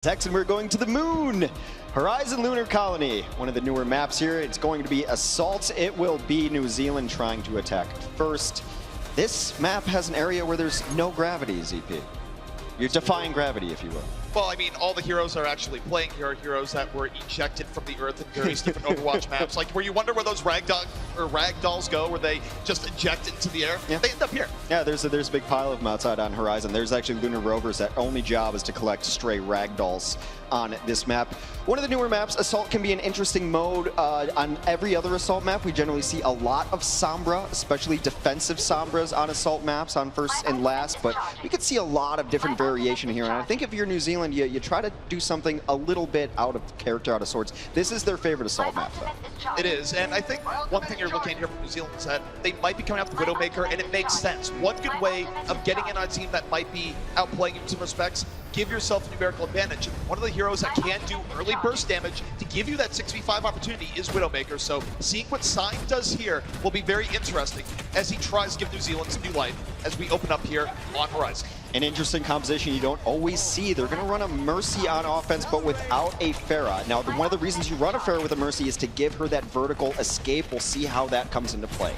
Next, and we're going to the moon. Horizon Lunar Colony, one of the newer maps here. It's going to be Assault. It will be New Zealand trying to attack first. This map has an area where there's no gravity, ZP. You're defying gravity, if you will. Well, I mean, all the heroes are actually playing here, heroes that were ejected from the earth in various different Overwatch maps. Like, where you wonder where those rag dolls go, where they just eject into the air. Yeah. They end up here. Yeah, there's a big pile of them outside on Horizon. There's actually lunar rovers that only job is to collect stray rag dolls on this map. One of the newer maps, Assault can be an interesting mode. On every other Assault map, we generally see a lot of Sombra, especially defensive Sombras on Assault maps on first and last, but we could see a lot of different variation here. And I think if you're New Zealand, you try to do something a little bit out of character, out of sorts. This is their favorite Assault map, though. It is, and I think one thing you're looking at here from New Zealand is that they might be coming out with Widowmaker, and it makes sense. One good way of getting in on a team that might be outplaying you in some respects, give yourself a numerical advantage. One of the heroes that can do early burst damage to give you that 6v5 opportunity is Widowmaker. So seeing what Sign does here will be very interesting as he tries to give New Zealand some new life as we open up here on Horizon. An interesting composition you don't always see. They're going to run a Mercy on offense, but without a Pharah. Now, one of the reasons you run a Pharah with a Mercy is to give her that vertical escape. We'll see how that comes into play.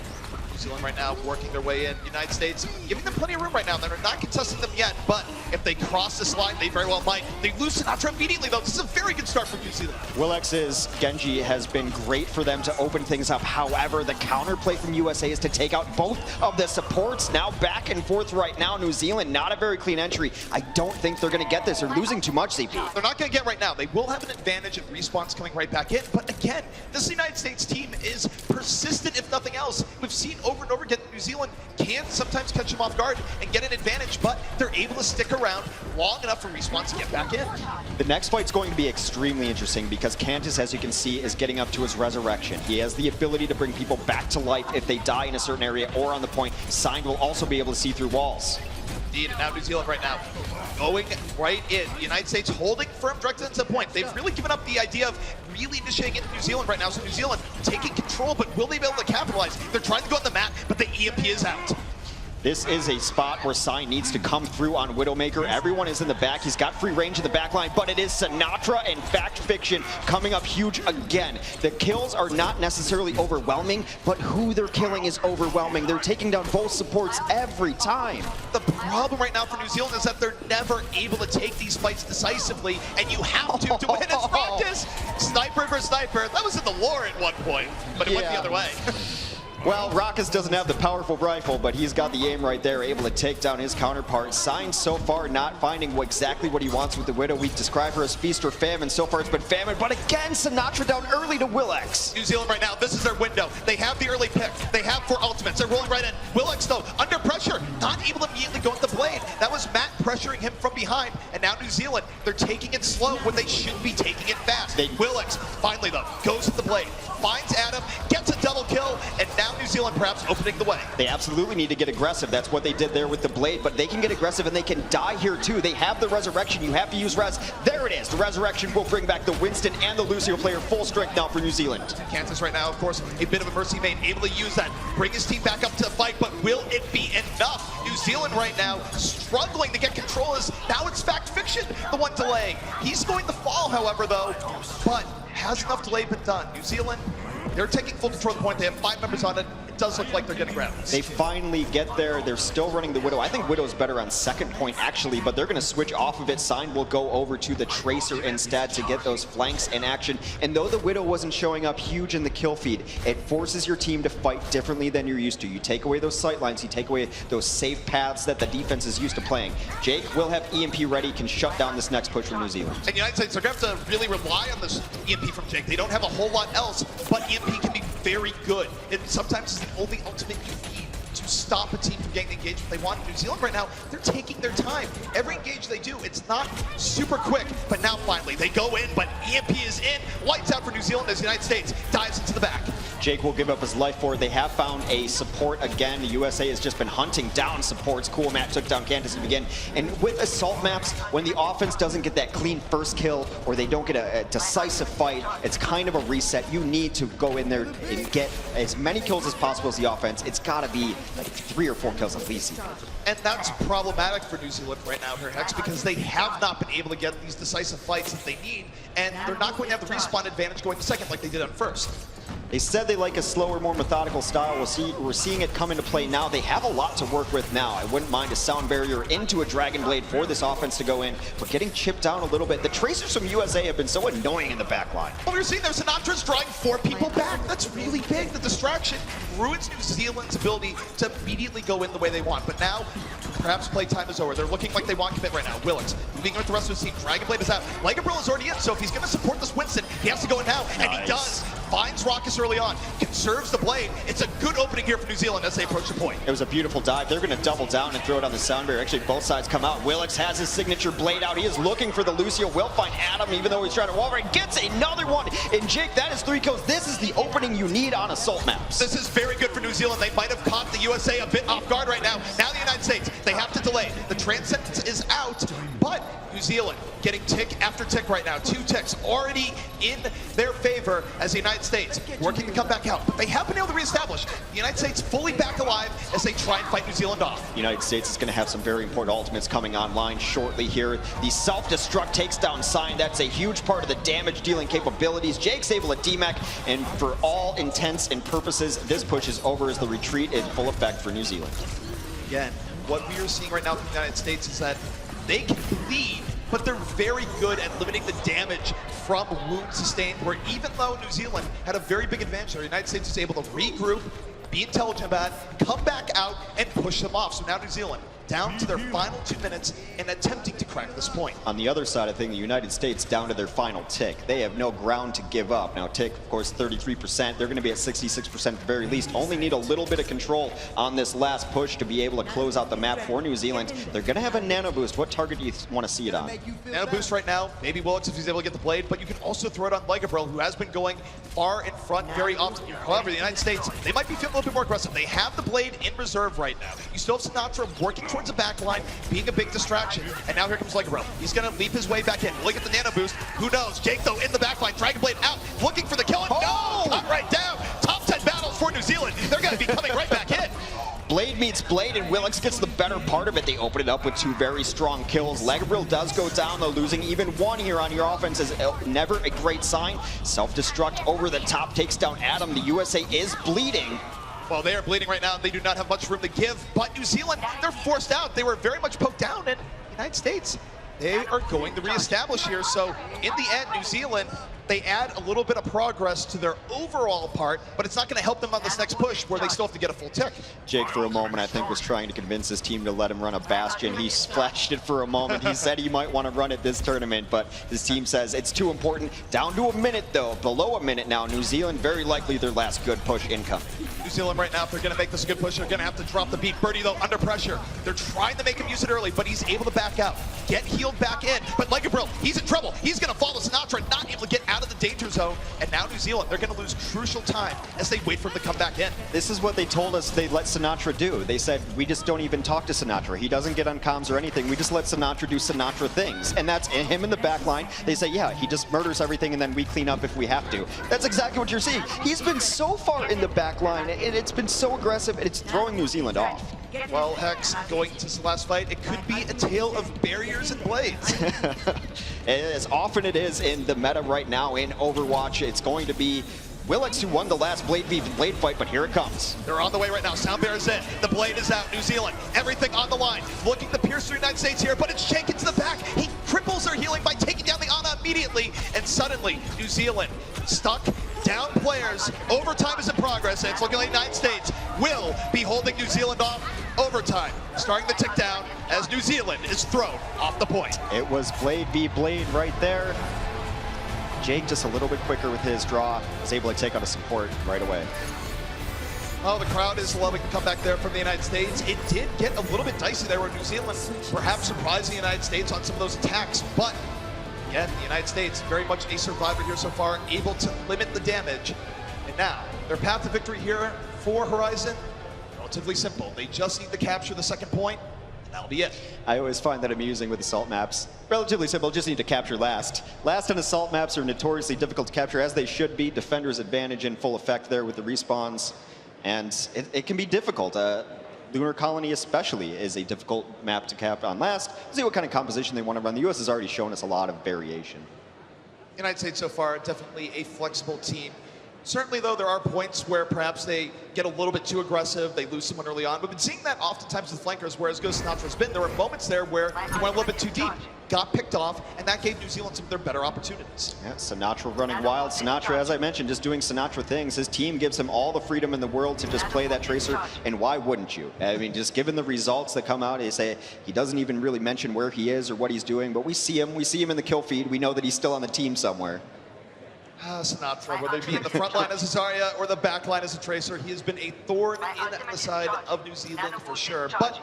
New Zealand right now working their way in. United States giving them plenty of room right now. They're not contesting them yet, but if they cross this line, they very well might. They lose Sinatra immediately, though. This is a very good start for New Zealand. Willex's Genji has been great for them to open things up. However, the counterplay from USA is to take out both of the supports. Now back and forth right now. New Zealand, not a very clean entry. I don't think they're going to get this. They're losing too much, ZP. They're not going to get right now. They will have an advantage of respawns coming right back in. But again, this United States team is persistent, if nothing else. We've seen over and over again New Zealand can sometimes catch them off guard and get an advantage, but they're able to stick around long enough for respawns to get back in. The next fight's going to be extremely interesting because Cantus, as you can see, is getting up to his resurrection. He has the ability to bring people back to life if they die in a certain area or on the point. Sign will also be able to see through walls. Indeed, and now New Zealand right now going right in. The United States holding firm directly into the point. They've really given up the idea of really initiating into New Zealand right now. So New Zealand taking control, but will they be able to capitalize? They're trying to go on the map, but the EMP is out. This is a spot where Sign needs to come through on Widowmaker. Everyone is in the back. He's got free range in the back line, but it is Sinatra and Fact Fiction coming up huge again. The kills are not necessarily overwhelming, but who they're killing is overwhelming. They're taking down both supports every time. The problem right now for New Zealand is that they're never able to take these fights decisively, and you have to win as practice. Sniper for sniper. That was in the lore at one point, but it went the other way. Well, Rockus doesn't have the powerful rifle, but he's got the aim right there, able to take down his counterpart. Sign so far not finding exactly what he wants with the Widow. We describe her as feast or famine. So far it's been famine, but again, Sinatra down early to Willex. New Zealand right now, this is their window. They have the early pick. They have 4 ultimates. They're rolling right in. Willex, though, under pressure, not able to immediately go with the blade. That was Matt pressuring him from behind, and now New Zealand, they're taking it slow when they should be taking it fast. Willex, finally, though, goes with the blade, finds Adam, gets a double kill, and now New Zealand perhaps opening the way. They absolutely need to get aggressive. That's what they did there with the blade, but they can get aggressive and they can die here too. They have the resurrection. You have to use res. There it is. The resurrection will bring back the Winston and the Lucio player full strength now for New Zealand. Cantus right now, of course, a bit of a mercy main, able to use that, bring his team back up to the fight, but will it be enough? New Zealand right now struggling to get control as now it's Fact Fiction, the one delaying. He's going to fall, however, though, but has enough delay been done? New Zealand, they're taking full control of the point. They have 5 members on it. It does look like they're getting grabbed. They finally get there. They're still running the Widow. I think Widow's better on second point, actually, but they're going to switch off of it. Sign will go over to the Tracer instead to get those flanks in action. And though the Widow wasn't showing up huge in the kill feed, it forces your team to fight differently than you're used to. You take away those sight lines. You take away those safe paths that the defense is used to playing. Jake will have EMP ready, can shut down this next push from New Zealand. And United States are going to have to really rely on this EMP from Jake. They don't have a whole lot else, but EMP can be very good. It sometimes is the only ultimate you need to stop a team from getting the engagement they want. New Zealand right now, they're taking their time. Every engage they do, it's not super quick, but now finally they go in, but EMP is in. Lights out for New Zealand as the United States dives into the back. Jake will give up his life for it. They have found a support again. The USA has just been hunting down supports. Cool Matt took down Candace to begin. And with assault maps, when the offense doesn't get that clean first kill or they don't get a decisive fight, it's kind of a reset. You need to go in there and get as many kills as possible as the offense. It's got to be like 3 or 4 kills at least. And that's problematic for New Zealand right now here, Hex, because they have not been able to get these decisive fights that they need, and they're not going to have the respawn advantage going to second like they did on first. They said they like a slower, more methodical style. We're seeing it come into play now. They have a lot to work with now. I wouldn't mind a sound barrier into a Dragon Blade for this offense to go in, but getting chipped down a little bit. The Tracers from USA have been so annoying in the back line. Well, we're seeing there, Sinatra's drawing 4 people back. That's really big. The distraction ruins New Zealand's ability to immediately go in the way they want. But now, perhaps playtime is over. They're looking like they want commit right now. Willix moving with the rest of the team. Dragon Blade is out. Lygabrill is already in, so if he's going to support this Winston, he has to go in now, and he does. Finds Raucus early on, conserves the blade. It's a good opening here for New Zealand as they approach the point. It was a beautiful dive. They're going to double down and throw it on the sound barrier. Actually, both sides come out. Willix has his signature blade out. He is looking for the Lucio. Will find Adam, even though he's trying to wall right. Gets another one. And Jake, that is 3 kills. This is the opening you need on assault maps. This is very good for New Zealand. They might have caught the USA a bit off guard right now. Now the United States, they have to delay. The Transcendence is out, but New Zealand getting tick after tick right now. 2 ticks already in their favor as the United States working to come back out. But they have been able to reestablish the United States fully back alive as they try and fight New Zealand off. The United States is going to have some very important ultimates coming online shortly here. The self-destruct takes down Sign. That's a huge part of the damage-dealing capabilities. Jake's able to DMAC, and for all intents and purposes, this push is over as the retreat in full effect for New Zealand. Again, what we are seeing right now from the United States is that they can bleed, but they're very good at limiting the damage from wounds sustained, where even though New Zealand had a very big advantage, the United States was able to regroup, be intelligent about it, come back out, and push them off. So now New Zealand down to their final 2 minutes and attempting to crack this point. On the other side of things, the United States down to their final tick. They have no ground to give up. Now tick, of course, 33%. They're going to be at 66% at the very least. Only need a little bit of control on this last push to be able to close out the map for New Zealand. They're going to have a nano boost. What target do you want to see it on? Nano boost right now, maybe Willix if he's able to get the blade, but you can also throw it on Lygabrill, who has been going far in front very often. However, the United States, they might be feeling a little bit more aggressive. They have the blade in reserve right now. You still have Sinatra working towards the back line, being a big distraction. And now here comes Lygabrill. He's going to leap his way back in. Look at the nano boost. Who knows? Jake, though, in the back line. Dragon Blade out, looking for the kill. And no! Cut right down. Top 10 battles for New Zealand. They're going to be coming right back in. Blade meets Blade, and Willix gets the better part of it. They open it up with 2 very strong kills. Lygabrill does go down, though. Losing even 1 here on your offense is never a great sign. Self-destruct over the top takes down Adam. The USA is bleeding. Well, they are bleeding right now. They do not have much room to give, but New Zealand, they're forced out. They were very much poked down, and the United States, they are going to reestablish here. So in the end, New Zealand, they add a little bit of progress to their overall part, but it's not going to help them on this next push where they still have to get a full tick. Jake, for a moment, I think, was trying to convince his team to let him run a Bastion. He splashed it for a moment. He said he might want to run it this tournament, but his team says it's too important. Down to a minute, though. Below a minute now. New Zealand, very likely their last good push incoming. New Zealand right now, if they're going to make this a good push, they're going to have to drop the beat. Birdie, though, under pressure. They're trying to make him use it early, but he's able to back out, get healed back in. But Lygabrill, he's in trouble. He's going to follow Sinatra, not able to get out of the danger zone. And now New Zealand, they're going to lose crucial time as they wait for him to come back in. This is what they told us they let Sinatra do. They said, we just don't even talk to Sinatra. He doesn't get on comms or anything. We just let Sinatra do Sinatra things. And that's him in the back line. They say, yeah, he just murders everything and then we clean up if we have to. That's exactly what you're seeing. He's been so far in the back line, and it's been so aggressive, and it's throwing New Zealand off. Well, Hex, going into this last fight, it could be a tale of barriers and blades. As often it is in the meta right now in Overwatch, it's going to be Willix who won the last Blade v Blade fight, but here it comes. They're on the way right now. Sound barrier's in. The blade is out. New Zealand, everything on the line. Looking to pierce through the United States here, but it's shaken to the back. He cripples their healing by taking down the Ana immediately, and suddenly New Zealand stuck, down players. Overtime is in progress, and it's looking like the United States will be holding New Zealand off. Overtime, starting the tick down as New Zealand is thrown off the point. It was Blade v Blade right there. Jake just a little bit quicker with his draw, is able to take on a support right away. Oh, the crowd is loving the comeback there from the United States. It did get a little bit dicey there where New Zealand perhaps surprising the United States on some of those attacks, but again, the United States very much a survivor here so far, able to limit the damage. And now, their path to victory here for Horizon, relatively simple. They just need to capture the second point, and that'll be it. I always find that amusing with assault maps. Relatively simple, just need to capture last. Last on assault maps are notoriously difficult to capture, as they should be. Defender's advantage in full effect there with the respawns, and it can be difficult. Lunar Colony especially is a difficult map to cap on last. We'll see what kind of composition they want to run. The US has already shown us a lot of variation. United States so far, definitely a flexible team. Certainly, though, there are points where perhaps they get a little bit too aggressive, they lose someone early on. We've been seeing that oftentimes with flankers, whereas Ghost Sinatra's been. There were moments there where he went a little bit too deep, got picked off, and that gave New Zealand some of their better opportunities. Yeah, Sinatra running wild. Sinatra, as I mentioned, just doing Sinatra things. His team gives him all the freedom in the world to just play that Tracer, and why wouldn't you? I mean, just given the results that come out, they say he doesn't even really mention where he is or what he's doing, but we see him in the kill feed. We know that he's still on the team somewhere. Sinatra, whether he be in the front line as a Zarya or the back line as a Tracer, he has been a thorn in the side of New Zealand for sure. But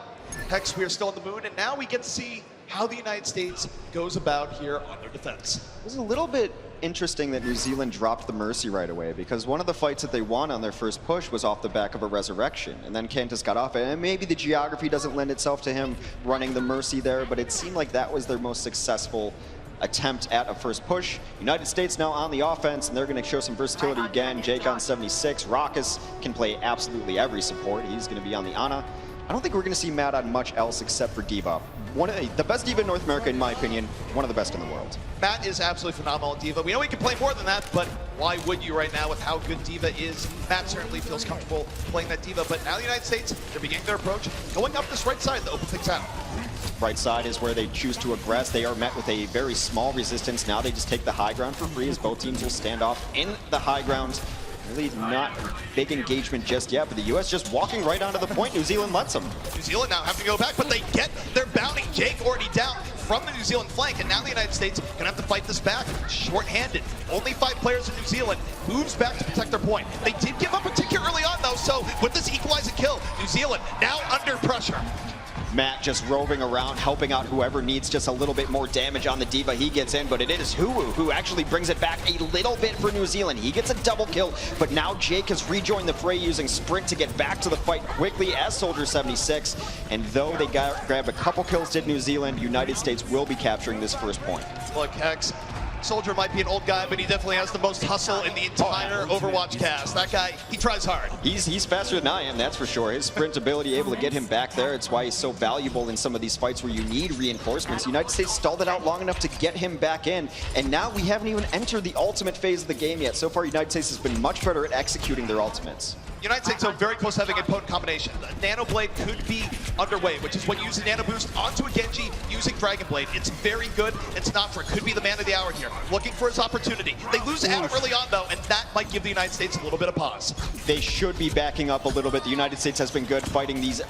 Hex, we are still on the moon, and now we get to see how the United States goes about here on their defense. It was a little bit interesting that New Zealand dropped the Mercy right away, because one of the fights that they won on their first push was off the back of a Resurrection, and then Kantas got off it, and maybe the geography doesn't lend itself to him running the Mercy there, but it seemed like that was their most successful attempt at a first push. United States now on the offense, and they're going to show some versatility again. Jake on 76. Raucus can play absolutely every support. He's going to be on the Ana. I don't think we're going to see Matt on much else except for D.Va. One of the best D.Va in North America, in my opinion. One of the best in the world. Matt is absolutely phenomenal at D.Va. We know he can play more than that, but why would you right now with how good D.Va is? Matt certainly feels comfortable playing that D.Va, but now the United States, they're beginning their approach, going up this right side to open things out. Right side is where they choose to aggress. They are met with a very small resistance. Now they just take the high ground for free, as both teams will stand off in the high ground. Really not big engagement just yet, but the U.S. just walking right onto the point. New Zealand lets them. New Zealand now having to go back, but they get their bounty. Jake already down from the New Zealand flank, and now the United States gonna have to fight this back short-handed. Only 5 players in New Zealand, moves back to protect their point. They did give up a ticket early on though, so with this equalizing kill, New Zealand now under pressure. Matt just roving around, helping out whoever needs just a little bit more damage on the D.Va. He gets in, but it is Huwu who actually brings it back a little bit for New Zealand. He gets a double kill, but now Jake has rejoined the fray using Sprint to get back to the fight quickly as Soldier 76. And though they grabbed a couple kills, did New Zealand, United States will be capturing this first point. Look, Hex, Soldier might be an old guy, but he definitely has the most hustle in the entire Overwatch cast. That guy, he tries hard. He's faster than I am, that's for sure. His sprint ability able to get him back there. It's why he's so valuable in some of these fights where you need reinforcements. United States stalled it out long enough to get him back in, and now we haven't even entered the ultimate phase of the game yet. So far, United States has been much better at executing their ultimates. United States are very close to having a potent combination. The Nano Blade could be underway, which is when you use a Nano Boost onto a Genji using Dragon Blade. It's very good. It's not for, could be the man of the hour here. Looking for his opportunity. They lose Adam early on though, and that might give the United States a little bit of pause. They should be backing up a little bit. The United States has been good fighting these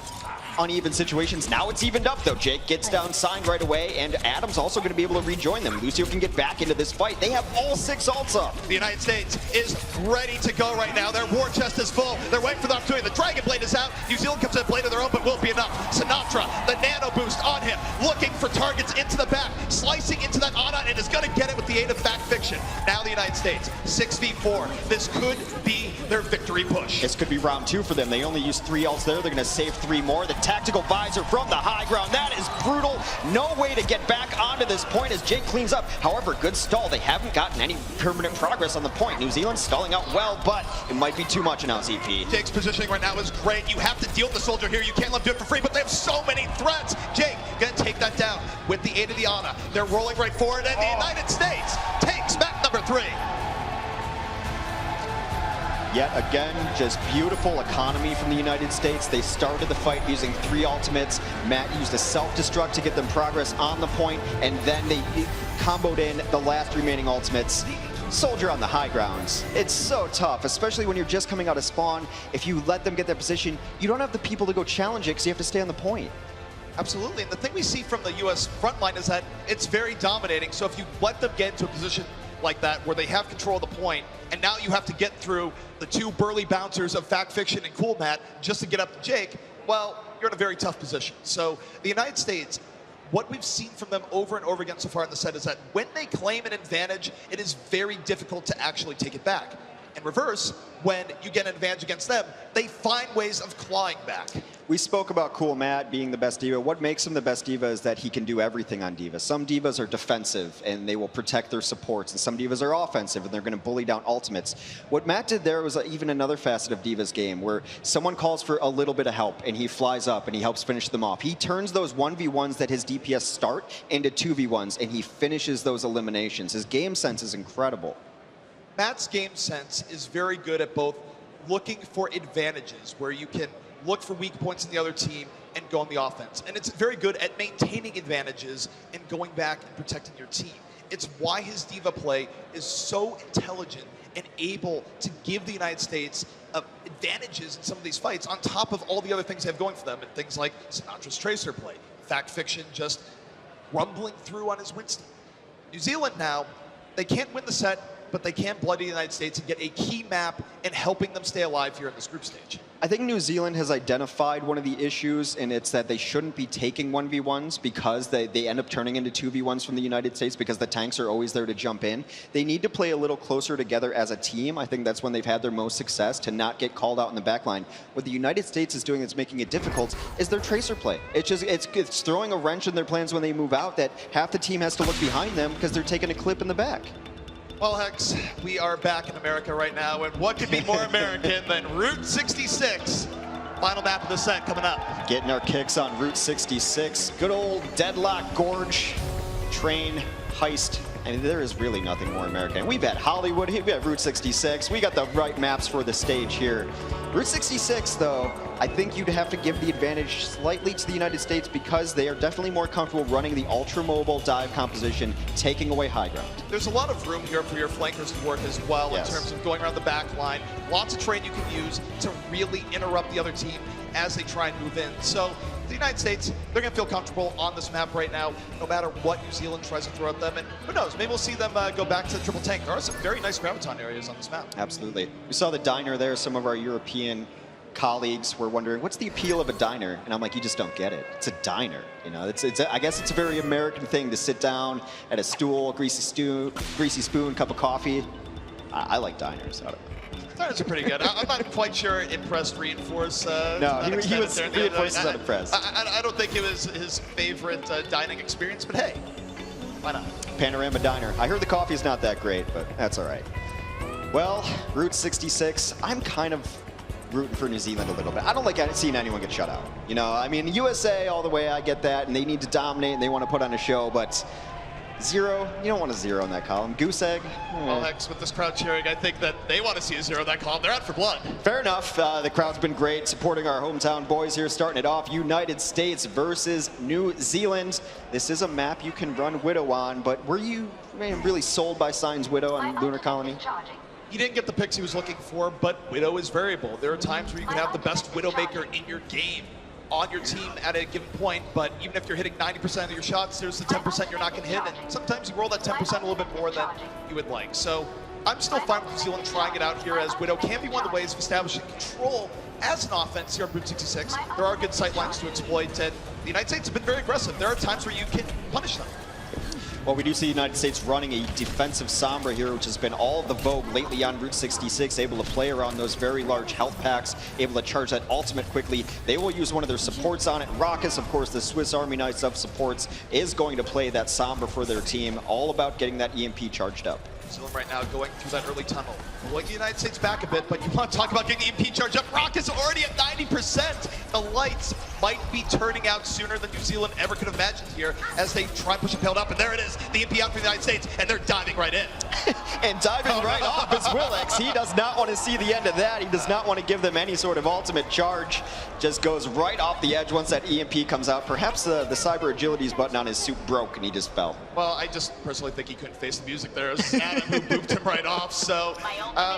uneven situations. Now it's evened up though. Jake gets down signed right away, and Adam's also going to be able to rejoin them. Lucio can get back into this fight. They have all 6 ults up. The United States is ready to go right now. Their war chest is full. They're waiting for the opportunity. The Dragon Blade is out. New Zealand comes in a blade of their own, but won't be enough. Sinatra, the Nano Boost on him, looking for targets into the back, slicing into that Ana, and is going to get it with the aid of Fact Fiction. Now the United States, 6v4. This could be their victory push. This could be round 2 for them. They only used 3 ults there. They're going to save 3 more. The tactical visor from the high ground. That is brutal. No way to get back onto this point as Jake cleans up. However, good stall. They haven't gotten any permanent progress on the point. New Zealand stalling out well, but it might be too much now, ZP. Jake's positioning right now is great. You have to deal with the Soldier here. You can't let him do it for free, but they have so many threats. Jake gonna take that down with the aid of the Ana. They're rolling right forward, and the United States takes map number 3. Yet again, just beautiful economy from the United States. They started the fight using 3 ultimates. Matt used a self-destruct to get them progress on the point, and then they comboed in the last remaining ultimates. Soldier on the high grounds. It's so tough, especially when you're just coming out of spawn. If you let them get their position, you don't have the people to go challenge it because you have to stay on the point. Absolutely, and the thing we see from the U.S. front line is that it's very dominating. So if you let them get into a position like that where they have control of the point, and now you have to get through the 2 burly bouncers of Fact Fiction and Cool Matt just to get up to Jake, well, you're in a very tough position. So the United States, what we've seen from them over and over again so far in the set is that when they claim an advantage, it is very difficult to actually take it back. In reverse, when you get an advantage against them, they find ways of clawing back. We spoke about Cool Matt being the best diva. What makes him the best diva is that he can do everything on diva. Some divas are defensive and they will protect their supports, and some divas are offensive and they're going to bully down ultimates. What Matt did there was even another facet of diva's game where someone calls for a little bit of help and he flies up and he helps finish them off. He turns those 1v1s that his DPS start into 2v1s and he finishes those eliminations. His game sense is incredible. Matt's game sense is very good at both looking for advantages where you can look for weak points in the other team and go on the offense. And it's very good at maintaining advantages and going back and protecting your team. It's why his diva play is so intelligent and able to give the United States advantages in some of these fights on top of all the other things they have going for them, and things like Sinatra's Tracer play, Fact Fiction just rumbling through on his Winston. New Zealand now, they can't win the set, but they can bloody the United States and get a key map and helping them stay alive here in this group stage. I think New Zealand has identified one of the issues, and it's that they shouldn't be taking 1v1s because they end up turning into 2v1s from the United States because the tanks are always there to jump in. They need to play a little closer together as a team. I think that's when they've had their most success, to not get called out in the backline. What the United States is doing that's making it difficult is their tracer play. It's throwing a wrench in their plans when they move out, that half the team has to look behind them because they're taking a clip in the back. Well, Hex, we are back in America right now, and what could be more American than Route 66? Final map of the set coming up. Getting our kicks on Route 66. Good old Deadlock Gorge, train, heist. I mean, there is really nothing more American. We've had Hollywood, we have Route 66. We got the right maps for the stage here. Route 66, though, I think you'd have to give the advantage slightly to the United States because they are definitely more comfortable running the ultra-mobile dive composition, taking away high ground. There's a lot of room here for your flankers to work as well, yes, in terms of going around the back line. Lots of terrain you can use to really interrupt the other team as they try and move in. So the United States, they're going to feel comfortable on this map right now, no matter what New Zealand tries to throw at them. And who knows, maybe we'll see them go back to the triple tank. There are some very nice graviton areas on this map. Absolutely. We saw the diner there. Some of our European colleagues were wondering, what's the appeal of a diner? And I'm like, you just don't get it. It's a diner. You know, I guess it's a very American thing to sit down at a stool, greasy spoon, cup of coffee. I like diners. I don't know. Diners are pretty good. I'm not quite sure Impressed Reinforce. No, he was Reinforce not impressed. I don't think it was his favorite dining experience, but hey, why not? Panorama Diner. I heard the coffee is not that great, but that's all right. Well, Route 66, I'm kind of rooting for New Zealand a little bit. I don't like seeing anyone get shut out. You know, I mean, USA all the way, I get that, and they need to dominate and they want to put on a show, but zero, you don't want a zero in that column. Goose egg? Well, Hex, with this crowd cheering, I think that they want to see a zero in that column. They're out for blood. Fair enough. The crowd's been great, supporting our hometown boys here, starting it off. United States versus New Zealand. This is a map you can run Widow on, but were you really sold by Sign's Widow on Lunar Colony? He didn't get the picks he was looking for, but Widow is variable. There are times where you can have the best Widowmaker in your game on your team at a given point, but even if you're hitting 90% of your shots, there's the 10% you're not going to hit, and sometimes you roll that 10% a little bit more than you would like. So I'm still fine with New Zealand trying it out here, as Widow can be one of the ways of establishing control as an offense here on Route 66. There are good sight lines to exploit, and the United States have been very aggressive. There are times where you can punish them. Well, we do see the United States running a defensive Sombra here, which has been all the vogue lately on Route 66, able to play around those very large health packs, able to charge that ultimate quickly. They will use one of their supports on it. Raucus, of course, the Swiss Army knife of supports, is going to play that Sombra for their team, all about getting that EMP charged up. Zealand right now going through that early tunnel. Pulling the United States back a bit, but you want to talk about getting the EMP charge up. Raucus already at 90%. The lights might be turning out sooner than New Zealand ever could have imagined here as they try and push a pelt up. And there it is, the EMP out for the United States, and they're diving right in. And diving right off is Willix. He does not want to see the end of that. He does not want to give them any sort of ultimate charge. Just goes right off the edge once that EMP comes out. Perhaps the cyber agilities button on his suit broke and he just fell. Well, I just personally think he couldn't face the music there. It was Adam who booped him right off. So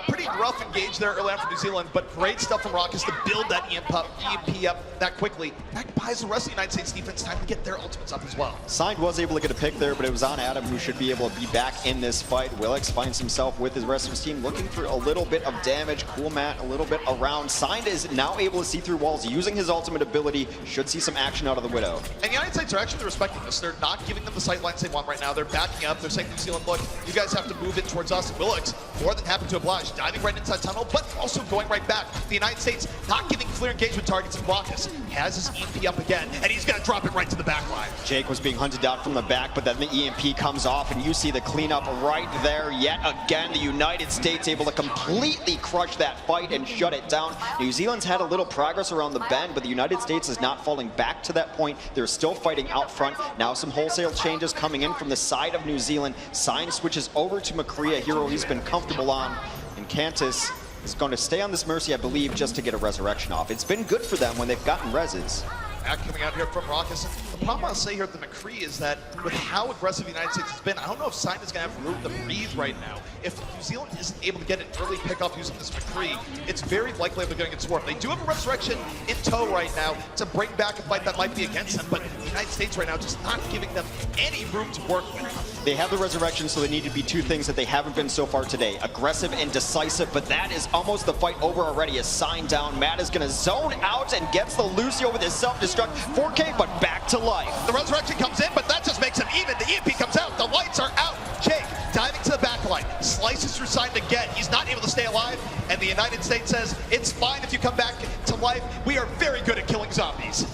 pretty rough engage there early on for New Zealand, but great stuff from Raucus to build that EMP up that quickly. That buys the rest of the United States defense time to get their ultimates up as well. Signed was able to get a pick there, but it was on Adam, who should be able to be back in this fight. Willix finds finds himself with the rest of his team looking for a little bit of damage. Cool Matt a little bit around. Signed is now able to see through walls using his ultimate ability. Should see some action out of the Widow. And the United States are actually respecting this. They're not giving them the sight lines they want right now. They're backing up. They're saying to New Zealand, look, you guys have to move in towards us. Willix, more than happy to oblige, diving right into that tunnel, but also going right back. The United States not giving clear engagement targets, and Raucus has his EMP up again, and he's going to drop it right to the back line. Jake was being hunted down from the back, but then the EMP comes off, and you see the cleanup right there. Yet again, the United States able to completely crush that fight and shut it down. New Zealand's had a little progress around the bend, but the United States is not falling back to that point. They're still fighting out front. Now some wholesale changes coming in from the side of New Zealand. Sign switches over to McCree, a hero he's been comfortable on, and Cantus is going to stay on this Mercy, I believe, just to get a resurrection off. It's been good for them when they've gotten reses. Back coming out here from Raucus. The problem I'll say here at the McCree is that with how aggressive the United States has been, I don't know if Sign is going to have room to breathe right now. If New Zealand isn't able to get an early pickoff using this McCree, it's very likely they're going to get swarmed. They do have a resurrection in tow right now to bring back a fight that might be against them, but the United States right now just not giving them any room to work with. They have the resurrection, so they need to be two things that they haven't been so far today. Aggressive and decisive, but that is almost the fight over already. A Sign down. Matt is going to zone out and gets the Lucio with his self-destruct. 4K, but back to life. The resurrection comes in, but that just makes him even. The EMP comes out. The lights are out. Jake diving to the back line, slices through Sign again. He's not able to stay alive, and the United States says, it's fine if you come back to life. We are very good at killing zombies.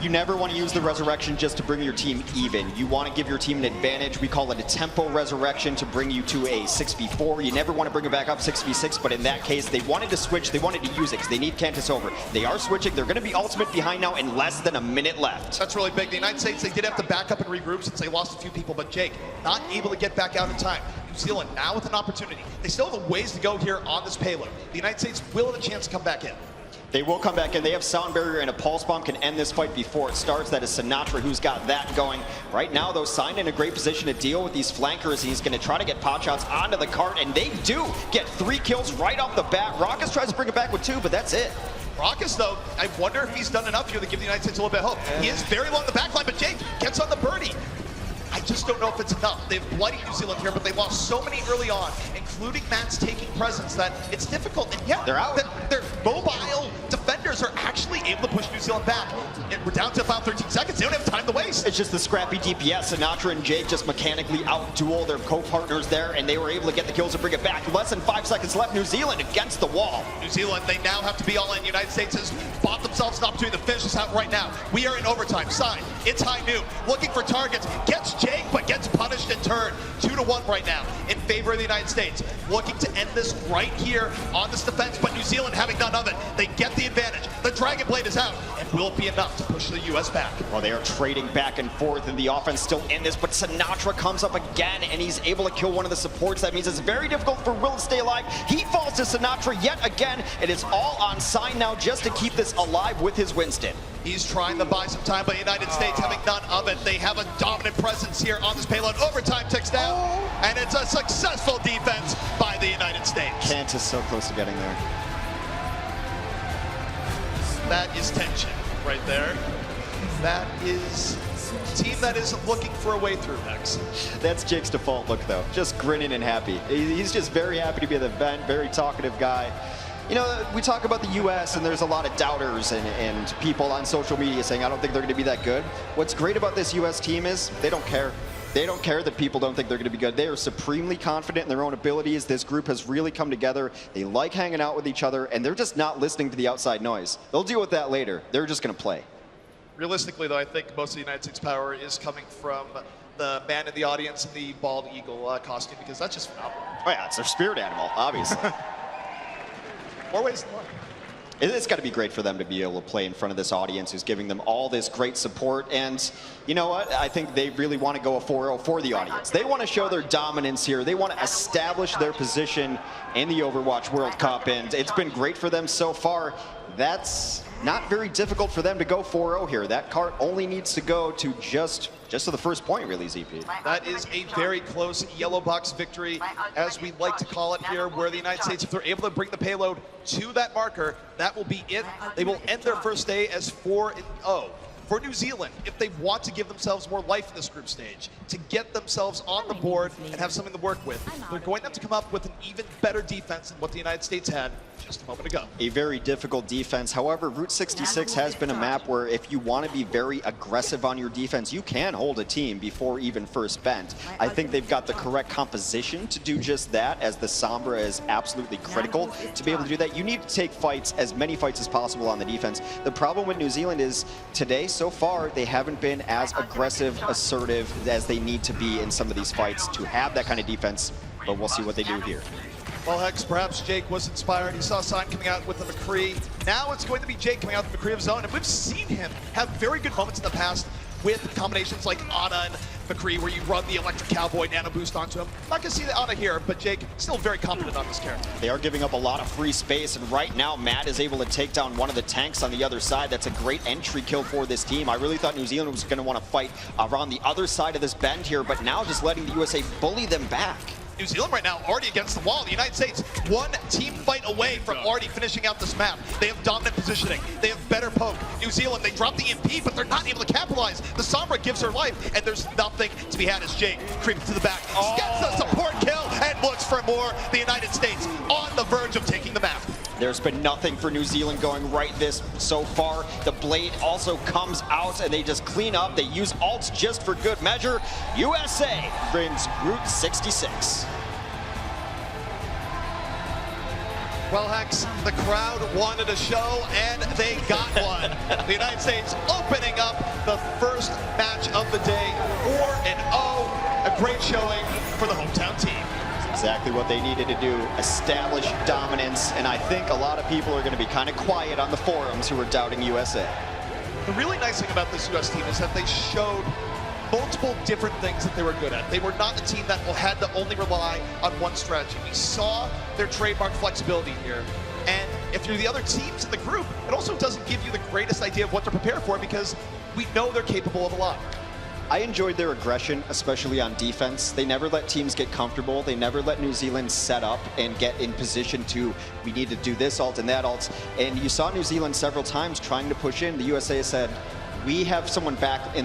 You never want to use the resurrection just to bring your team even. You want to give your team an advantage. We call it a tempo resurrection to bring you to a 6v4. You never want to bring it back up 6v6, but in that case, they wanted to switch. They wanted to use it because they need Cantus over. They are switching. They're going to be ultimate behind now in less than a minute left. That's really big. The United States, they did have to back up and regroup since they lost a few people, but Jake, not able to get back out in time. New Zealand now with an opportunity. They still have a ways to go here on this payload. The United States will have a chance to come back in. They will come back in. They have Sound Barrier, and a Pulse Bomb can end this fight before it starts. That is Sinatra who's got that going. Right now, though, Signed in a great position to deal with these flankers. He's going to try to get pot shots onto the cart, and they do get 3 kills right off the bat. Raucus tries to bring it back with 2, but that's it. Raucus, though, I wonder if he's done enough here to give the United States a little bit of hope. He is very low in the backline, but Jake gets on the birdie. I just don't know if it's enough. They've bloodied New Zealand here, but they lost so many early on, including Matt's taking presence, that it's difficult. And yeah, they're out. Their mobile defenders are actually able to push New Zealand back. And we're down to about 13 seconds. They don't have time to waste. It's just the scrappy DPS. Sinatra and Jake just mechanically out-duel their co-partners there, and they were able to get the kills and bring it back. Less than 5 seconds left. New Zealand against the wall. New Zealand, they now have to be all in. United States has bought themselves an opportunity to finish this out right now. We are in overtime. Sign. It's high noon. Looking for targets. Gets Jake, but gets punished in turn. 2-1 right now in favor of the United States. Looking to end this right here on this defense, but New Zealand having none of it. They get the advantage. The Dragon Blade is out, and will it be enough to push the U.S. back? Well, they are trading back and forth, and the offense still in this, but Sinatra comes up again, and he's able to kill one of the supports. That means it's very difficult for Will to stay alive. He falls to Sinatra yet again. It is all on Sign now just to keep this alive with his Winston. He's trying to buy some time, but the United States having none of it. They have a dominant presence here on this payload. Overtime ticks down, and it's a successful defense by the United States. Cantus is so close to getting there. That is tension right there. That is a team that is looking for a way through next. That's Jake's default look, though. Just grinning and happy. He's just very happy to be at the event, very talkative guy. You know, we talk about the U.S. and there's a lot of doubters and people on social media saying, I don't think they're going to be that good. What's great about this U.S. team is they don't care. They don't care that people don't think they're going to be good. They are supremely confident in their own abilities. This group has really come together. They like hanging out with each other, and they're just not listening to the outside noise. They'll deal with that later. They're just going to play. Realistically, though, I think most of the United States power is coming from the man in the audience in the bald eagle costume, because that's just phenomenal. Oh, yeah, it's their spirit animal, obviously. More ways than one. It's got to be great for them to be able to play in front of this audience who's giving them all this great support. And you know what? I think they really want to go a 4-0 for the audience. They want to show their dominance here. They want to establish their position in the Overwatch World Cup. And it's been great for them so far. That's not very difficult for them to go 4-0 here. That cart only needs to go to just to the first point, really, ZP. That is a very close yellow box victory, as we like to call it here, where the United States, if they're able to bring the payload to that marker, that will be it. They will end their first day as 4-0. for New Zealand, if they want to give themselves more life in this group stage, to get themselves on the board and have something to work with, they're going to have to come up with an even better defense than what the United States had just a moment ago. A very difficult defense. However, Route 66 has been a map where if you want to be very aggressive on your defense, you can hold a team before even first bent. I think they've got the correct composition to do just that, as the Sombra is absolutely critical to be able to do that. You need to take fights, as many fights as possible on the defense. The problem with New Zealand is today, so far, they haven't been as aggressive, assertive as they need to be in some of these fights to have that kind of defense, but we'll see what they do here. Well, Hex, perhaps Jake was inspired. He saw Sign coming out with the McCree. Now it's going to be Jake coming out with the McCree of Zone, and we've seen him have very good moments in the past with combinations like Ana and McCree, where you run the Electric Cowboy Nano Boost onto him. Not going to see the Ana here, but Jake still very confident on this character. They are giving up a lot of free space, and right now Matt is able to take down one of the tanks on the other side. That's a great entry kill for this team. I really thought New Zealand was going to want to fight around the other side of this bend here, but now just letting the USA bully them back. New Zealand right now already against the wall. The United States one team fight away from already finishing out this map. They have dominant positioning. They have better poke. New Zealand, they drop the EMP, but they're not able to capitalize. The Sombra gives her life, and there's nothing to be had as Jake creeps to the back. Gets the support kill and looks for more. The United States on the verge of taking the map. There's been nothing for New Zealand going right this so far. The blade also comes out, and they just clean up. They use ults just for good measure. USA wins Route 66. Well, Hex, the crowd wanted a show, and they got one. The United States opening up the first match of the day, 4-0. A great showing for the hometown team. Exactly what they needed to do, establish dominance, and I think a lot of people are going to be kind of quiet on the forums who are doubting USA. The really nice thing about this US team is that they showed multiple different things that they were good at. They were not a team that had to only rely on one strategy. We saw their trademark flexibility here. And if you're the other teams in the group, it also doesn't give you the greatest idea of what to prepare for, because we know they're capable of a lot. I enjoyed their aggression, especially on defense. They never let teams get comfortable. They never let New Zealand set up and get in position to, we need to do this ult and that ult. And you saw New Zealand several times trying to push in. The USA said, we have someone back in